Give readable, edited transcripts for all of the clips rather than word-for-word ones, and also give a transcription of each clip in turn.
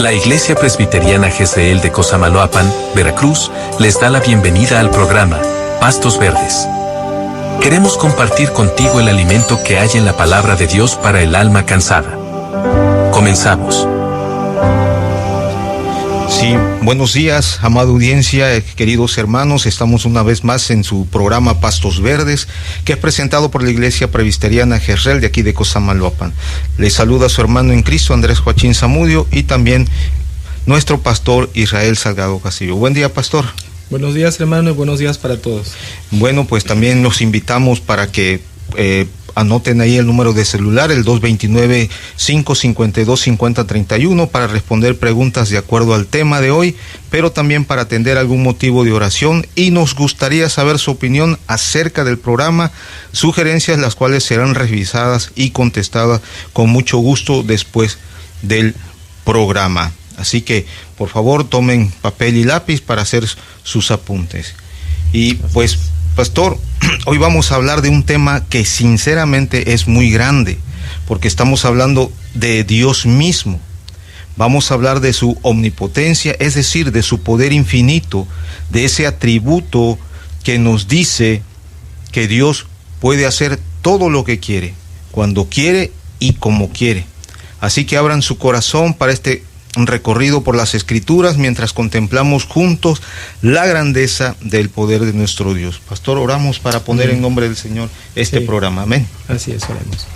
La Iglesia Presbiteriana Jezreel de Cosamaloapan, Veracruz, les da la bienvenida al programa Pastos Verdes. Queremos compartir contigo el alimento que hay en la palabra de Dios para el alma cansada. Comenzamos. Sí, buenos días, amada audiencia, queridos hermanos. Estamos una vez más en su programa Pastos Verdes, que es presentado por la Iglesia Presbiteriana Jezreel de aquí de Cosamaloapan. Les saluda su hermano en Cristo, Andrés Joachín Zamudio, y también nuestro pastor Israel Salgado Castillo. Buen día, pastor. Buenos días, hermano, y buenos días para todos. Bueno, pues también los invitamos para que anoten ahí el número de celular, el 229-552-5031, para responder preguntas de acuerdo al tema de hoy, pero también para atender algún motivo de oración, y nos gustaría saber su opinión acerca del programa, sugerencias las cuales serán revisadas y contestadas con mucho gusto después del programa. Así que, por favor, tomen papel y lápiz para hacer sus apuntes. Y pues, pastor, hoy vamos a hablar de un tema que sinceramente es muy grande, porque estamos hablando de Dios mismo. Vamos a hablar de su omnipotencia, es decir, de su poder infinito, de ese atributo que nos dice que Dios puede hacer todo lo que quiere, cuando quiere y como quiere. Así que abran su corazón para un recorrido por las Escrituras mientras contemplamos juntos la grandeza del poder de nuestro Dios. Pastor, oramos para poner en nombre del Señor este programa. Amén. Así es, oremos.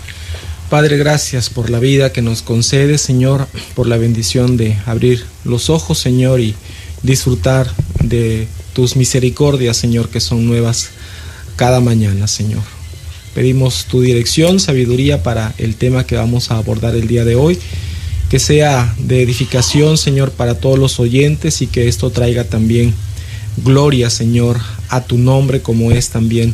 Padre, gracias por la vida que nos concedes, Señor, por la bendición de abrir los ojos, Señor, y disfrutar de tus misericordias, Señor, que son nuevas cada mañana, Señor. Pedimos tu dirección, sabiduría para el tema que vamos a abordar el día de hoy. Que sea de edificación, Señor, para todos los oyentes, y que esto traiga también gloria, Señor, a tu nombre, como es también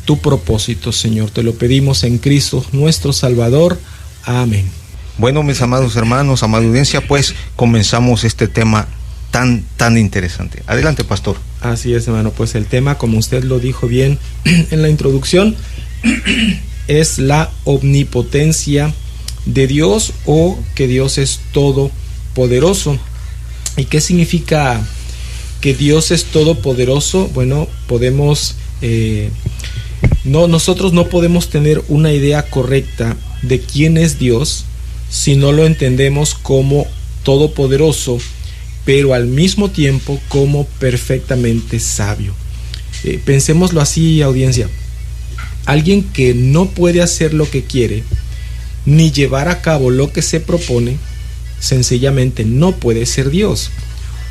tu propósito, Señor. Te lo pedimos en Cristo, nuestro Salvador. Amén. Bueno, mis amados hermanos, amada audiencia, pues comenzamos este tema tan interesante. Adelante, pastor. Así es, hermano. Pues el tema, como usted lo dijo bien en la introducción, es la omnipotencia de Dios, o que Dios es todopoderoso. ¿Y qué significa que Dios es todopoderoso? Bueno, nosotros no podemos tener una idea correcta de quién es Dios si no lo entendemos como todopoderoso, pero al mismo tiempo como perfectamente sabio. Pensémoslo así, audiencia. Alguien que no puede hacer lo que quiere ni llevar a cabo lo que se propone, sencillamente no puede ser Dios.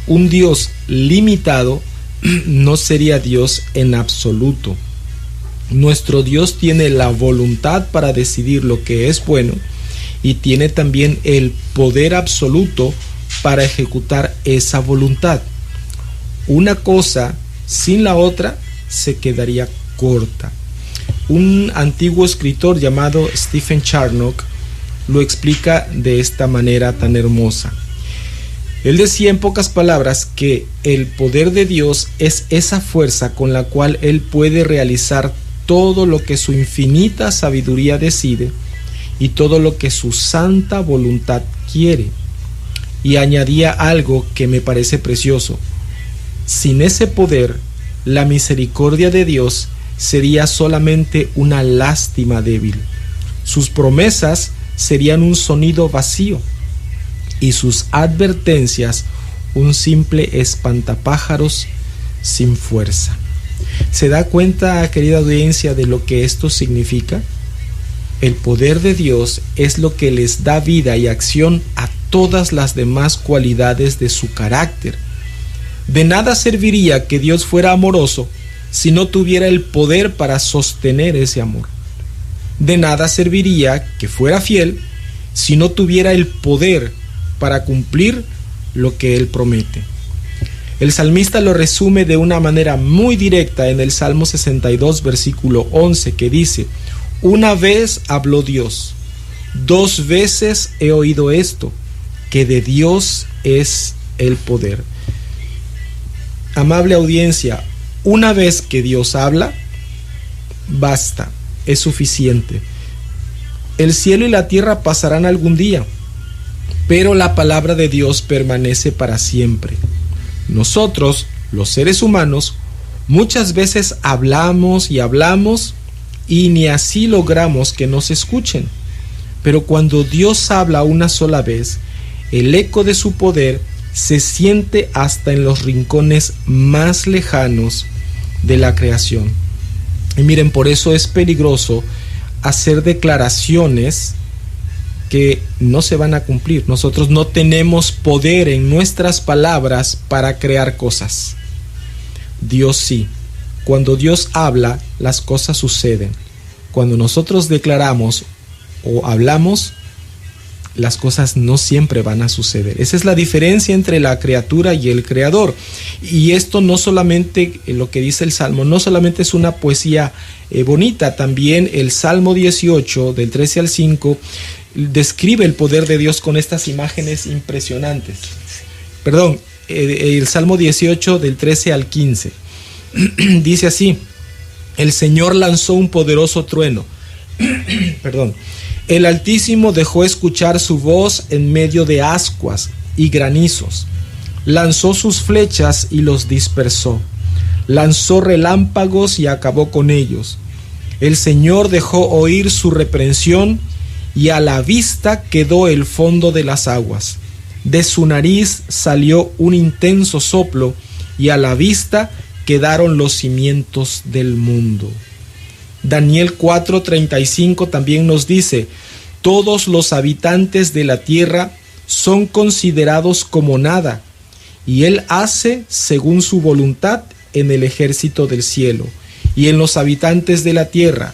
Un Dios limitado no sería Dios en absoluto. Nuestro Dios tiene la voluntad para decidir lo que es bueno, y tiene también el poder absoluto para ejecutar esa voluntad. Una cosa sin la otra se quedaría corta. Un antiguo escritor llamado Stephen Charnock lo explica de esta manera tan hermosa. Él decía en pocas palabras que el poder de Dios es esa fuerza con la cual Él puede realizar todo lo que su infinita sabiduría decide y todo lo que su santa voluntad quiere. Y añadía algo que me parece precioso: sin ese poder, la misericordia de Dios sería solamente una lástima débil. Sus promesas serían un sonido vacío, y sus advertencias un simple espantapájaros sin fuerza. ¿Se da cuenta, querida audiencia, de lo que esto significa? El poder de Dios es lo que les da vida y acción a todas las demás cualidades de su carácter. De nada serviría que Dios fuera amoroso si no tuviera el poder para sostener ese amor. De nada serviría que fuera fiel si no tuviera el poder para cumplir lo que Él promete. El salmista lo resume de una manera muy directa en el Salmo 62, versículo 11, que dice: una vez habló Dios, 2 veces he oído esto, que de Dios es el poder. Amable audiencia, una vez que Dios habla, basta, es suficiente. El cielo y la tierra pasarán algún día, pero la palabra de Dios permanece para siempre. Nosotros, los seres humanos, muchas veces hablamos y hablamos y ni así logramos que nos escuchen. Pero cuando Dios habla una sola vez, el eco de su poder se siente hasta en los rincones más lejanos de la creación. Y miren, por eso es peligroso hacer declaraciones que no se van a cumplir. Nosotros no tenemos poder en nuestras palabras para crear cosas. Dios sí. Cuando Dios habla, las cosas suceden. Cuando nosotros declaramos o hablamos, las cosas no siempre van a suceder. Esa es la diferencia entre la criatura y el creador. Y esto no solamente, lo que dice el Salmo, no solamente es una poesía bonita, también el Salmo 18, del 13 al 5, describe el poder de Dios con estas imágenes impresionantes. Perdón, el Salmo 18, del 13 al 15. Dice así: el Señor lanzó un poderoso trueno. Perdón. El Altísimo dejó escuchar su voz en medio de ascuas y granizos. Lanzó sus flechas y los dispersó. Lanzó relámpagos y acabó con ellos. El Señor dejó oír su reprensión y a la vista quedó el fondo de las aguas. De su nariz salió un intenso soplo y a la vista quedaron los cimientos del mundo. Daniel 4:35 también nos dice: todos los habitantes de la tierra son considerados como nada, y Él hace según su voluntad en el ejército del cielo y en los habitantes de la tierra,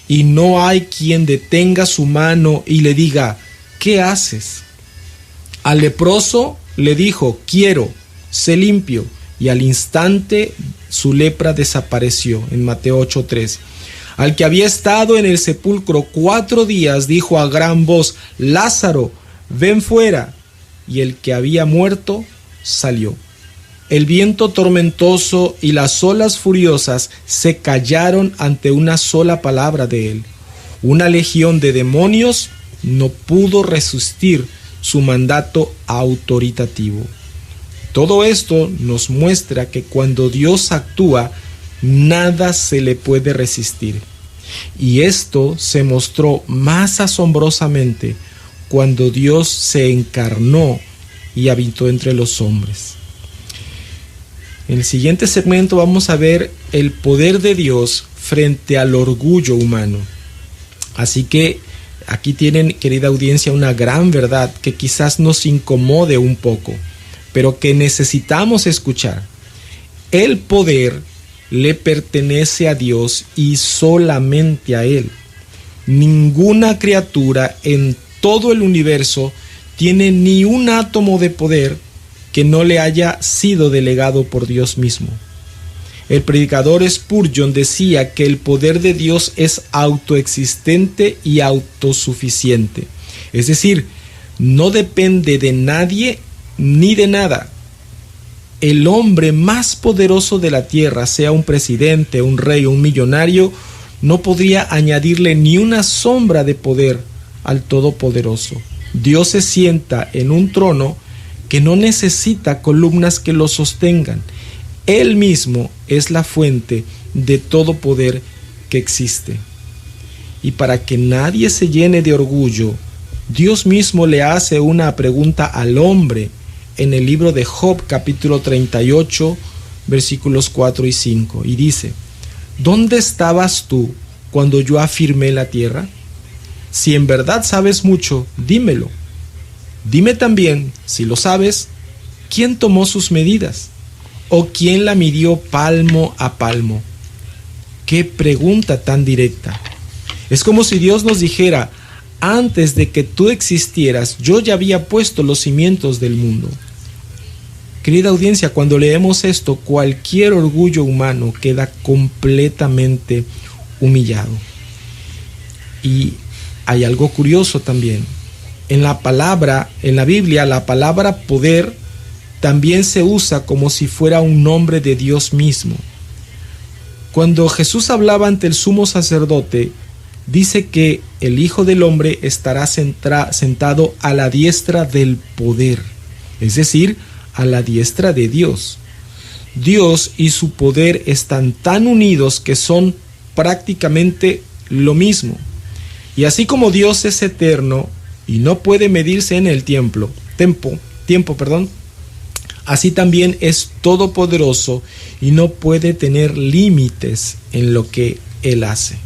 y no hay quien detenga su mano y le diga: ¿qué haces? Al leproso le dijo: quiero, sé limpio, y al instante su lepra desapareció, en Mateo 8:3. Al que había estado en el sepulcro 4 días dijo a gran voz: Lázaro, ven fuera. Y el que había muerto salió. El viento tormentoso y las olas furiosas se callaron ante una sola palabra de él. Una legión de demonios no pudo resistir su mandato autoritativo. Todo esto nos muestra que cuando Dios actúa, nada se le puede resistir. Y esto se mostró más asombrosamente cuando Dios se encarnó y habitó entre los hombres. En el siguiente segmento vamos a ver el poder de Dios frente al orgullo humano. Así que aquí tienen, querida audiencia, una gran verdad que quizás nos incomode un poco, pero que necesitamos escuchar. El poder le pertenece a Dios y solamente a Él. Ninguna criatura en todo el universo tiene ni un átomo de poder que no le haya sido delegado por Dios mismo. El predicador Spurgeon decía que el poder de Dios es autoexistente y autosuficiente. Es decir, no depende de nadie ni de nada. El hombre más poderoso de la tierra, sea un presidente, un rey o un millonario, no podría añadirle ni una sombra de poder al Todopoderoso. Dios se sienta en un trono que no necesita columnas que lo sostengan. Él mismo es la fuente de todo poder que existe. Y para que nadie se llene de orgullo, Dios mismo le hace una pregunta al hombre en el libro de Job, capítulo 38, versículos 4 y 5, y dice: ¿dónde estabas tú cuando yo afirmé la tierra? Si en verdad sabes mucho, dímelo. Dime también, si lo sabes, ¿quién tomó sus medidas? ¿O quién la midió palmo a palmo? ¡Qué pregunta tan directa! Es como si Dios nos dijera: antes de que tú existieras, yo ya había puesto los cimientos del mundo. Querida audiencia, cuando leemos esto, cualquier orgullo humano queda completamente humillado. Y hay algo curioso también. En la Biblia, la palabra poder también se usa como si fuera un nombre de Dios mismo. Cuando Jesús hablaba ante el sumo sacerdote, dice que el Hijo del Hombre estará sentado a la diestra del poder, es decir, a la diestra de Dios. Dios y su poder están tan unidos que son prácticamente lo mismo. Y así como Dios es eterno y no puede medirse en el tiempo, así también es todopoderoso y no puede tener límites en lo que Él hace.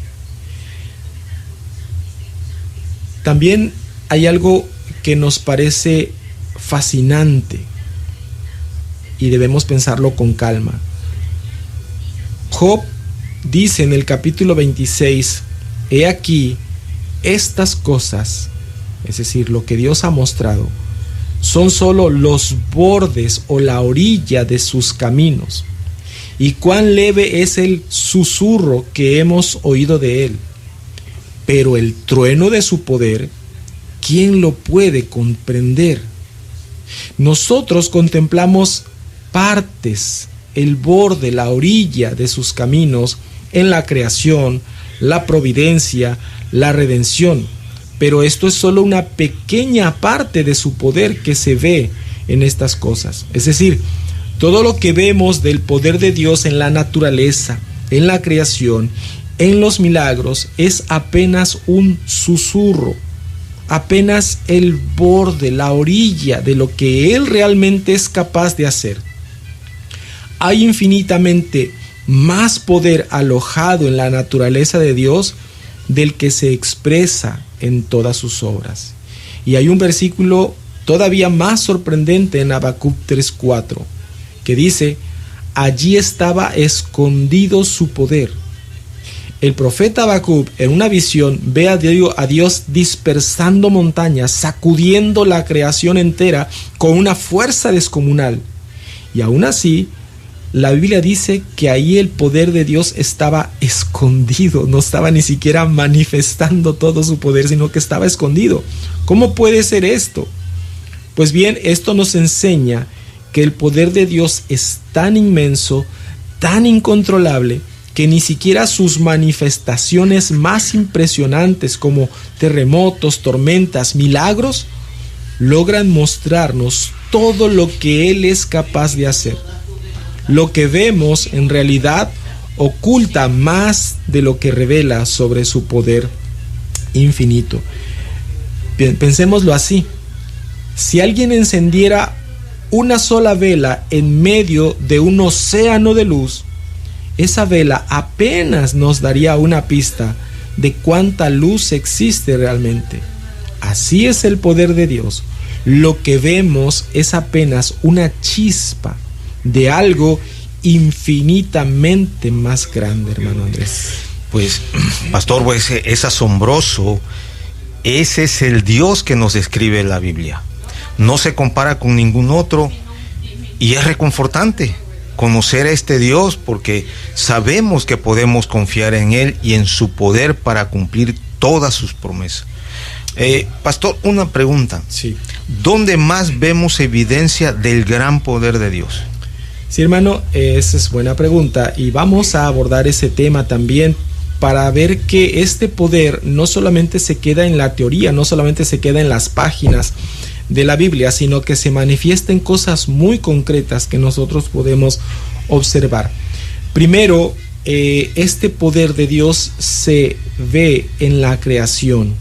También hay algo que nos parece fascinante y debemos pensarlo con calma. Job dice en el capítulo 26, he aquí, estas cosas, es decir, lo que Dios ha mostrado, son solo los bordes o la orilla de sus caminos, y cuán leve es el susurro que hemos oído de él. Pero el trueno de su poder, ¿quién lo puede comprender? Nosotros contemplamos partes, el borde, la orilla de sus caminos en la creación, la providencia, la redención. Pero esto es solo una pequeña parte de su poder que se ve en estas cosas. Es decir, todo lo que vemos del poder de Dios en la naturaleza, en la creación, en los milagros, es apenas un susurro, apenas el borde, la orilla de lo que Él realmente es capaz de hacer. Hay infinitamente más poder alojado en la naturaleza de Dios del que se expresa en todas sus obras. Y hay un versículo todavía más sorprendente en Habacuc 3:4 que dice: allí estaba escondido su poder. El profeta Habacuc en una visión ve a Dios dispersando montañas, sacudiendo la creación entera con una fuerza descomunal. Y aún así, la Biblia dice que ahí el poder de Dios estaba escondido, no estaba ni siquiera manifestando todo su poder, sino que estaba escondido. ¿Cómo puede ser esto? Pues bien, esto nos enseña que el poder de Dios es tan inmenso, tan incontrolable, que ni siquiera sus manifestaciones más impresionantes como terremotos, tormentas, milagros, logran mostrarnos todo lo que Él es capaz de hacer. Lo que vemos en realidad oculta más de lo que revela sobre su poder infinito. Pensémoslo así: si alguien encendiera una sola vela en medio de un océano de luz, esa vela apenas nos daría una pista de cuánta luz existe realmente. Así es el poder de Dios. Lo que vemos es apenas una chispa de algo infinitamente más grande, hermano Andrés. Pues, pastor, pues es asombroso. Ese es el Dios que nos describe la Biblia. No se compara con ningún otro y es reconfortante conocer a este Dios, porque sabemos que podemos confiar en Él y en su poder para cumplir todas sus promesas. Pastor, una pregunta. Sí. ¿Dónde más vemos evidencia del gran poder de Dios? Sí, hermano, esa es buena pregunta y vamos a abordar ese tema también para ver que este poder no solamente se queda en la teoría, no solamente se queda en las páginas de la Biblia, sino que se manifiesta en cosas muy concretas que nosotros podemos observar. Primero, este poder de Dios se ve en la creación.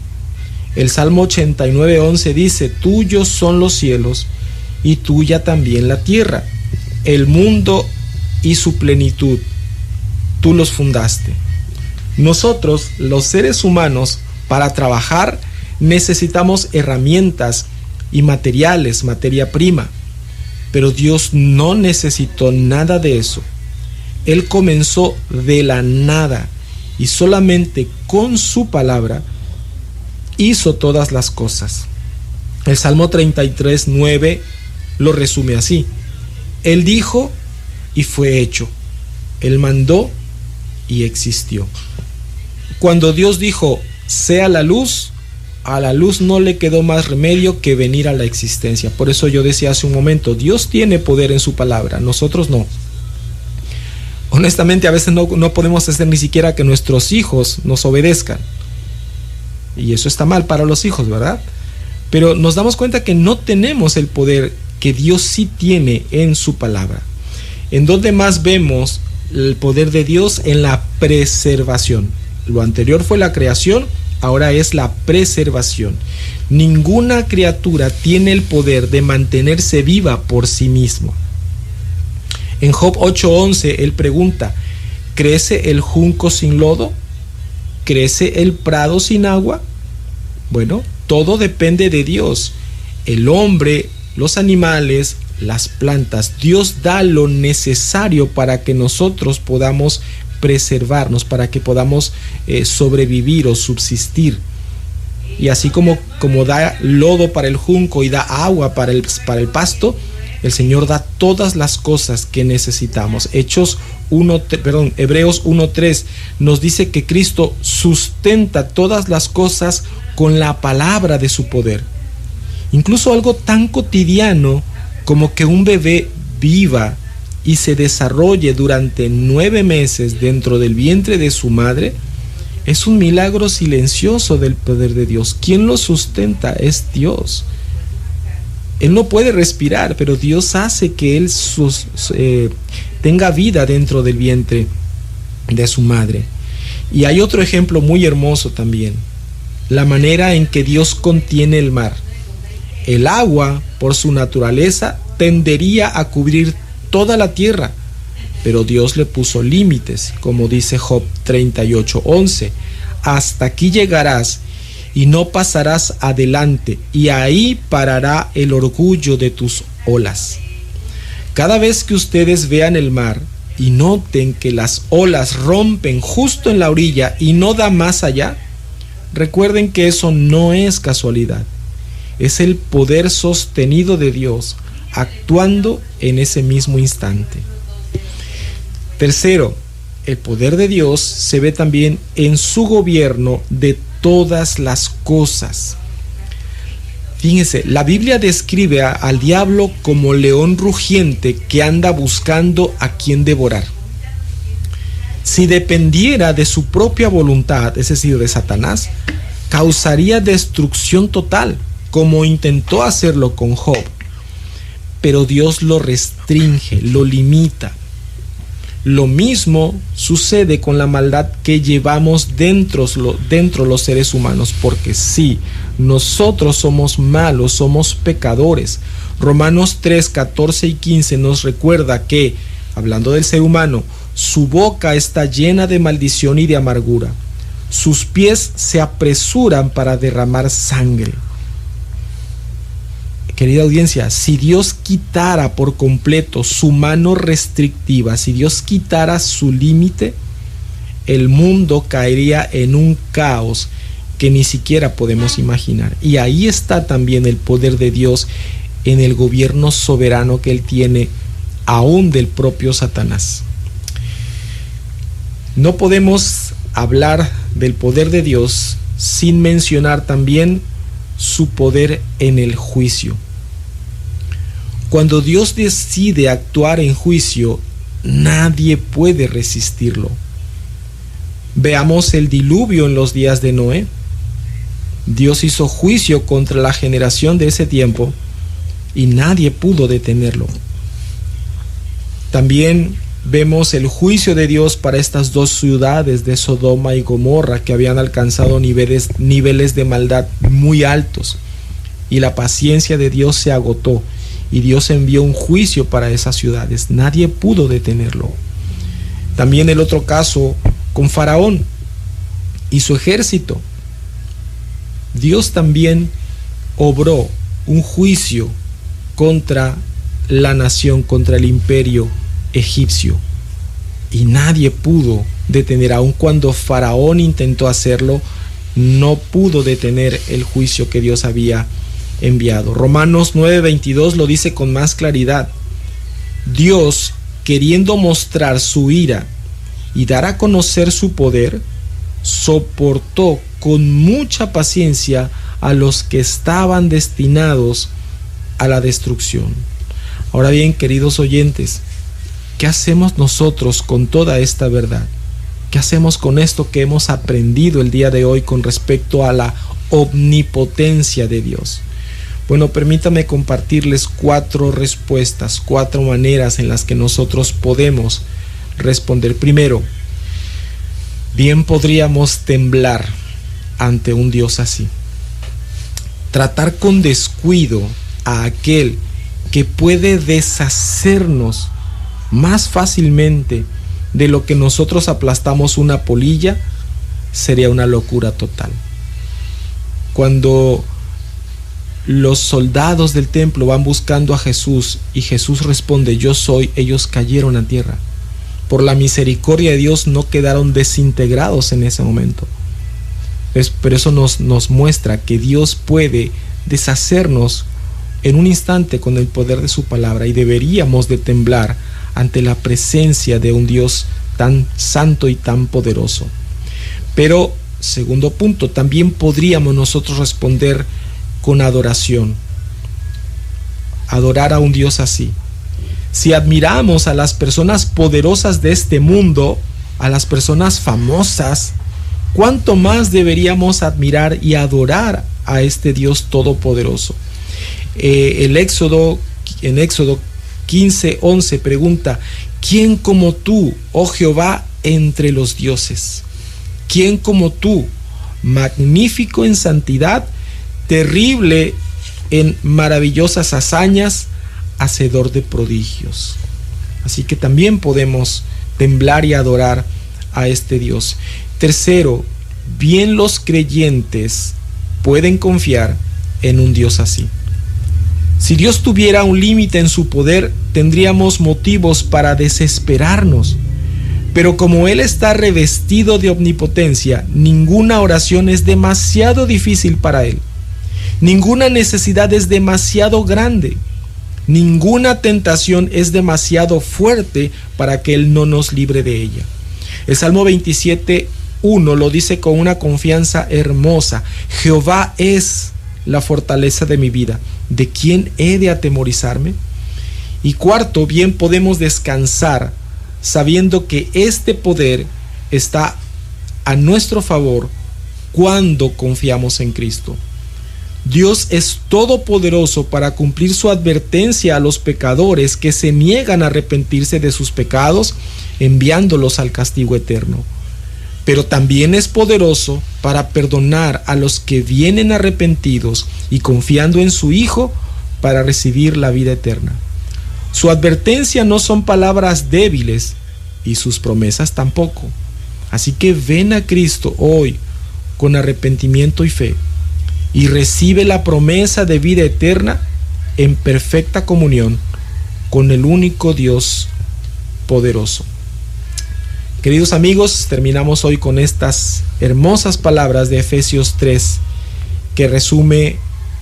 El Salmo 89:11 dice: tuyos son los cielos y tuya también la tierra, el mundo y su plenitud, tú los fundaste. Nosotros, los seres humanos, para trabajar necesitamos herramientas y materiales, materia prima, pero Dios no necesitó nada de eso. Él comenzó de la nada y solamente con su palabra hizo todas las cosas. El Salmo 33:9 lo resume así: Él dijo y fue hecho, Él mandó y existió. Cuando Dios dijo sea la luz, a la luz no le quedó más remedio que venir a la existencia. Por eso yo decía hace un momento, Dios tiene poder en su palabra, nosotros no. Honestamente, a veces no podemos hacer ni siquiera que nuestros hijos nos obedezcan. Y eso está mal para los hijos, ¿verdad? Pero nos damos cuenta que no tenemos el poder que Dios sí tiene en su palabra. ¿En dónde más vemos el poder de Dios? En la preservación. Lo anterior fue la creación, ahora es la preservación. Ninguna criatura tiene el poder de mantenerse viva por sí mismo. En Job 8:11 él pregunta: ¿crece el junco sin lodo? ¿Crece el prado sin agua? Bueno, todo depende de Dios. El hombre, los animales, las plantas, Dios da lo necesario para que nosotros podamos preservarnos, para que podamos sobrevivir o subsistir. Y así como da lodo para el junco y da agua para el pasto, el Señor da todas las cosas que necesitamos. Hebreos 1:3 nos dice que Cristo sustenta todas las cosas con la palabra de su poder. Incluso algo tan cotidiano como que un bebé viva y se desarrolle durante 9 meses dentro del vientre de su madre es un milagro silencioso del poder de Dios. ¿Quién lo sustenta? Es Dios. Él no puede respirar, pero Dios hace que él tenga vida dentro del vientre de su madre. Y hay otro ejemplo muy hermoso también: la manera en que Dios contiene el mar. El agua, por su naturaleza, tendería a cubrir toda la tierra, pero Dios le puso límites, como dice Job 38:11. Hasta aquí llegarás y no pasarás adelante, y ahí parará el orgullo de tus olas. Cada vez que ustedes vean el mar y noten que las olas rompen justo en la orilla y no da más allá, recuerden que eso no es casualidad. Es el poder sostenido de Dios actuando en ese mismo instante. Tercero, el poder de Dios se ve también en su gobierno de todas las cosas. Fíjense, la Biblia describe al diablo como león rugiente que anda buscando a quien devorar. Si dependiera de su propia voluntad, es decir, de Satanás, causaría destrucción total, como intentó hacerlo con Job. Pero Dios lo restringe, lo limita. Lo mismo sucede con la maldad que llevamos dentro los seres humanos, porque sí, nosotros somos malos, somos pecadores. Romanos 3, 14 y 15 nos recuerda que, hablando del ser humano, su boca está llena de maldición y de amargura. Sus pies se apresuran para derramar sangre. Querida audiencia, si Dios quitara por completo su mano restrictiva, si Dios quitara su límite, el mundo caería en un caos que ni siquiera podemos imaginar. Y ahí está también el poder de Dios en el gobierno soberano que Él tiene, aún del propio Satanás. No podemos hablar del poder de Dios sin mencionar también su poder en el juicio. Cuando Dios decide actuar en juicio, nadie puede resistirlo. Veamos el diluvio en los días de Noé. Dios hizo juicio contra la generación de ese tiempo y nadie pudo detenerlo. También vemos el juicio de Dios para estas dos ciudades de Sodoma y Gomorra que habían alcanzado niveles de maldad muy altos, y la paciencia de Dios se agotó y Dios envió un juicio para esas ciudades. Nadie pudo detenerlo. También el otro caso con Faraón y su ejército. Dios también obró un juicio contra la nación, contra el imperio egipcio, y nadie pudo detener. Aun cuando Faraón intentó hacerlo, no pudo detener el juicio que Dios había enviado. Romanos 9:22 lo dice con más claridad. Dios, queriendo mostrar su ira y dar a conocer su poder, soportó con mucha paciencia a los que estaban destinados a la destrucción. Ahora bien, queridos oyentes, ¿qué hacemos nosotros con toda esta verdad? ¿Qué hacemos con esto que hemos aprendido el día de hoy con respecto a la omnipotencia de Dios? Bueno, permítame compartirles 4 respuestas, 4 maneras en las que nosotros podemos responder. Primero, bien podríamos temblar ante un Dios así. Tratar con descuido a aquel que puede deshacernos más fácilmente de lo que nosotros aplastamos una polilla sería una locura total. Cuando los soldados del templo van buscando a Jesús y Jesús responde: yo soy, ellos cayeron a tierra. Por la misericordia de Dios no quedaron desintegrados en ese momento. Pero eso nos muestra que Dios puede deshacernos en un instante con el poder de su palabra, y deberíamos de temblar ante la presencia de un Dios tan santo y tan poderoso. Pero, segundo punto, también podríamos nosotros responder con adoración. Adorar a un Dios así. Si admiramos a las personas poderosas de este mundo, a las personas famosas, ¿cuánto más deberíamos admirar y adorar a este Dios todopoderoso? En Éxodo 15:11 pregunta: ¿quién como tú, oh Jehová, entre los dioses? ¿Quién como tú, magnífico en santidad, terrible en maravillosas hazañas, hacedor de prodigios? Así que también podemos temblar y adorar a este Dios. Tercero, bien los creyentes pueden confiar en un Dios así. Si Dios tuviera un límite en su poder, tendríamos motivos para desesperarnos. Pero como Él está revestido de omnipotencia, ninguna oración es demasiado difícil para Él. Ninguna necesidad es demasiado grande. Ninguna tentación es demasiado fuerte para que Él no nos libre de ella. El Salmo 27:1 lo dice con una confianza hermosa: Jehová es la fortaleza de mi vida, ¿de quién he de atemorizarme? Y cuarto, bien podemos descansar sabiendo que este poder está a nuestro favor cuando confiamos en Cristo. Dios es todopoderoso para cumplir su advertencia a los pecadores que se niegan a arrepentirse de sus pecados, enviándolos al castigo eterno. Pero también es poderoso para perdonar a los que vienen arrepentidos y confiando en su Hijo para recibir la vida eterna. Su advertencia no son palabras débiles y sus promesas tampoco. Así que ven a Cristo hoy con arrepentimiento y fe y recibe la promesa de vida eterna en perfecta comunión con el único Dios poderoso. Queridos amigos, terminamos hoy con estas hermosas palabras de Efesios 3, que resume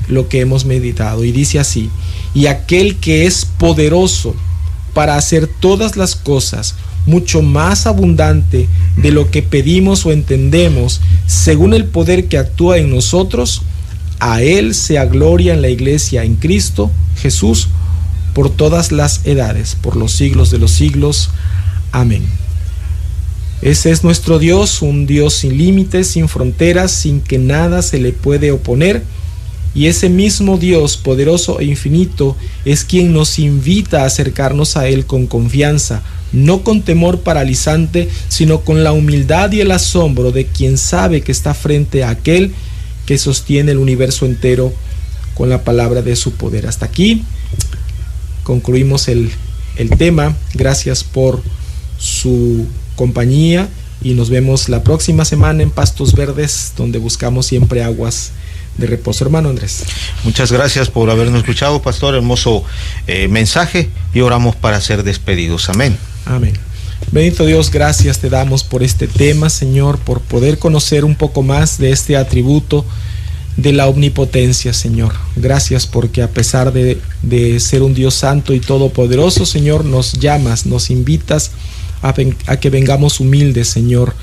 lo que hemos meditado, y dice así: y aquel que es poderoso para hacer todas las cosas mucho más abundante de lo que pedimos o entendemos, según el poder que actúa en nosotros, a Él sea gloria en la iglesia en Cristo Jesús por todas las edades, por los siglos de los siglos. Amén. Ese es nuestro Dios, un Dios sin límites, sin fronteras, sin que nada se le puede oponer. Y ese mismo Dios poderoso e infinito es quien nos invita a acercarnos a Él con confianza, no con temor paralizante, sino con la humildad y el asombro de quien sabe que está frente a aquel que sostiene el universo entero con la palabra de su poder. Hasta aquí concluimos el tema. Gracias por su compañía y nos vemos la próxima semana en Pastos Verdes, donde buscamos siempre aguas de reposo. Hermano Andrés, muchas gracias por habernos escuchado, pastor. Hermoso mensaje, y oramos para ser despedidos. Amén. Amén. Bendito Dios, gracias te damos por este tema, Señor, por poder conocer un poco más de este atributo de la omnipotencia, Señor. Gracias porque a pesar de ser un Dios santo y todopoderoso, Señor, nos llamas, nos invitas a que vengamos humildes, Señor,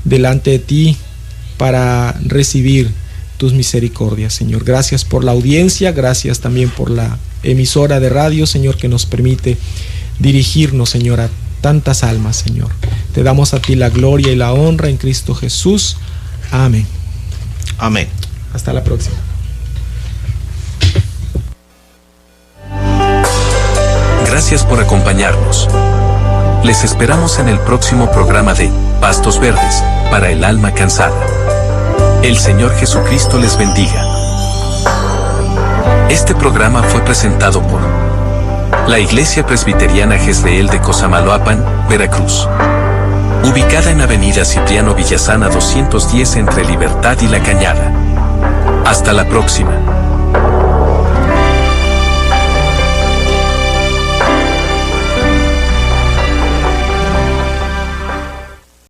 delante de ti para recibir tus misericordias, Señor. Gracias por la audiencia, gracias también por la emisora de radio, Señor, que nos permite dirigirnos, Señor, tantas almas, Señor. Te damos a ti la gloria y la honra en Cristo Jesús. Amén. Amén. Hasta la próxima. Gracias por acompañarnos. Les esperamos en el próximo programa de Pastos Verdes, para el alma cansada. El Señor Jesucristo les bendiga. Este programa fue presentado por la Iglesia Presbiteriana Jezreel de Cosamaloapan, Veracruz. Ubicada en Avenida Cipriano Villasana 210 entre Libertad y La Cañada. Hasta la próxima.